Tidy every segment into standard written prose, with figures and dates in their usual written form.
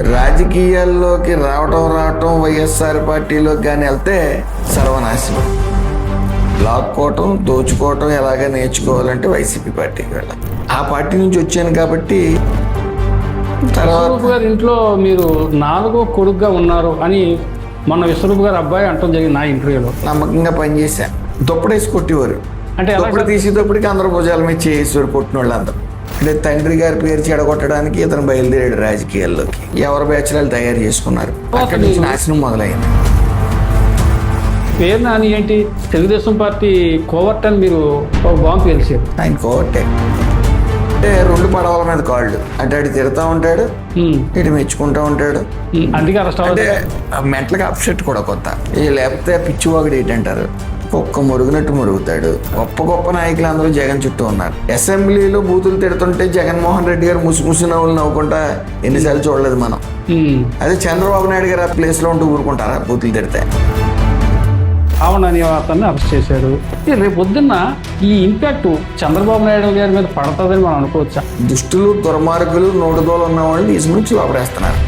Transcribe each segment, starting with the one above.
రాజకీయాల్లోకి రావటం వైఎస్ఆర్ పార్టీలోకి కానీ వెళ్తే సర్వనాశనం. లాక్కోవటం, దోచుకోవటం ఎలాగ నేర్చుకోవాలంటే వైసీపీ పార్టీకి వెళ్ళాలి. ఆ పార్టీ నుంచి వచ్చాను కాబట్టి విశ్వరూప్ గారి ఇంట్లో మీరు 4వ కొడుకుగా ఉన్నారు అని మొన్న విశ్వరూప్ గారు అబ్బాయి అంటం జరిగింది నా ఇంటర్వ్యూలో. నమ్మకంగా పనిచేశాను. దుప్పడేసి కొట్టేవారు. అంటే దుప్పటి తీసేటప్పటికి అందరూ భుజాల మీద చేసేవారు కొట్టిన వాళ్ళందరూ. అంటే తండ్రి గారి పేరు చెడగొట్టడానికి ఇతను బయలుదేరాడు రాజకీయాల్లోకి. ఎవరి బ్యాచ్లు తయారు చేసుకున్నారు. అక్కడి నుంచి నాశనం మొదలైంది. పేరు నాని ఏంటి, తెలుగుదేశం పార్టీ కోవర్ట్ అని మీరు ఒక బాంబు పేల్చారు. ఆయన కోవర్టే అంటే 2 పడవల మీద కాళ్ళు. అంటే అటు తిడతా ఉంటాడు, ఇటు మెచ్చుకుంటా ఉంటాడు. అందుకే అరెస్ట్ అంటే మెంటల్గా అప్సెట్ కూడా కొత్త. లేకపోతే పిచ్చివాగుడు ఏంటంటారు, ఒక్క మురుగునట్టు మురుగుతాడు. గొప్ప నాయకులు అందరూ జగన్ చుట్టూ ఉన్నారు. అసెంబ్లీలో బూతులు తిడుతుంటే జగన్మోహన్ రెడ్డి గారు ముసుముసు నవ్వులు నవ్వుకుంటా ఎన్నిసార్లు చూడలేదు మనం. అదే చంద్రబాబు నాయుడు గారు ఆ ప్లేస్లో ఉంటూ ఊరుకుంటారా బూతులు తిడితే? అవును అనే అతన్ని అరెస్ట్ చేశాడు. రేపు పొద్దున్న ఈ ఇంపాక్ట్ చంద్రబాబు నాయుడు గారి మీద పడుతుందని మనం అనుకోవచ్చా? దుష్టులు, దుర్మార్గులు, నోటుదోలు ఉన్న వాళ్ళని తీసుకుని లోపడేస్తున్నారు.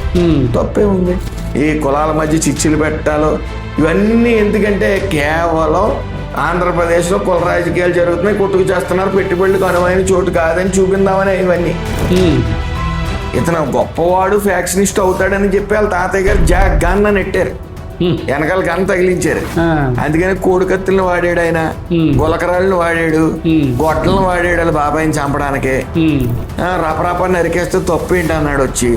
తప్పే ఉంది. ఈ కులాల మధ్య చిచ్చులు పెట్టాలో ఇవన్నీ ఎందుకంటే కేవలం ఆంధ్రప్రదేశ్లో కుల రాజకీయాలు జరుగుతున్నాయి, కొట్టుకు చేస్తున్నారు, పెట్టుబడులకు అనువైన చోటు కాదని చూపిందామని ఇవన్నీ. ఇతను గొప్పవాడు, ఫ్యాక్షనిస్ట్ అవుతాడని చెప్పి వాళ్ళ తాతయ్య గారు గన్న నెట్టారు, వెనకాల గన్న తగిలించారు. అందుకని కోడికత్తులను వాడాడు ఆయన, గులకరాళ్ళని వాడాడు, గొడ్డలను వాడాడు వాళ్ళ బాబాయిని చంపడానికి. రపరప నరికేస్తే తప్పు ఏంటి అన్నాడు వచ్చి.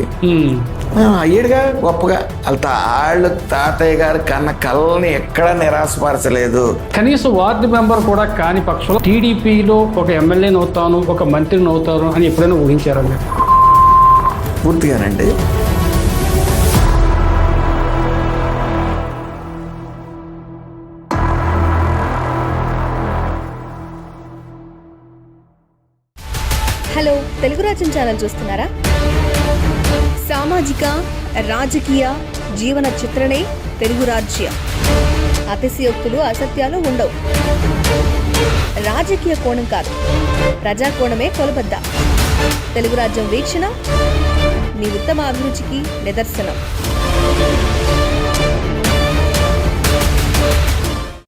అయ్యాడుగా గొప్పగా. వాళ్ళు తాతయ్య గారు కన్న కళ్ళని ఎక్కడా నిరాశపరచలేదు. కనీసం వార్డు మెంబర్ కూడా కాని పక్షంలో టీడీపీలో ఒక ఎమ్మెల్యేని అవుతాను, ఒక మంత్రిని అవుతాను అని ఎప్పుడైనా ఊహించారండి? పూర్తిగానండి. హలో, తెలుగు రాజ్యం ఛానల్ చూస్తున్నారా? సామాజిక, రాజకీయ, జీవన చిత్రణే తెలుగు రాజ్యం. అతిశయోక్తులు, అసత్యాలు ఉండవు. రాజకీయ కోణం కాదు, ప్రజా కోణమే కొలబద్ద. తెలుగు రాజ్యం వీక్షణ మీ ఉత్తమ అభిరుచికి నిదర్శనం.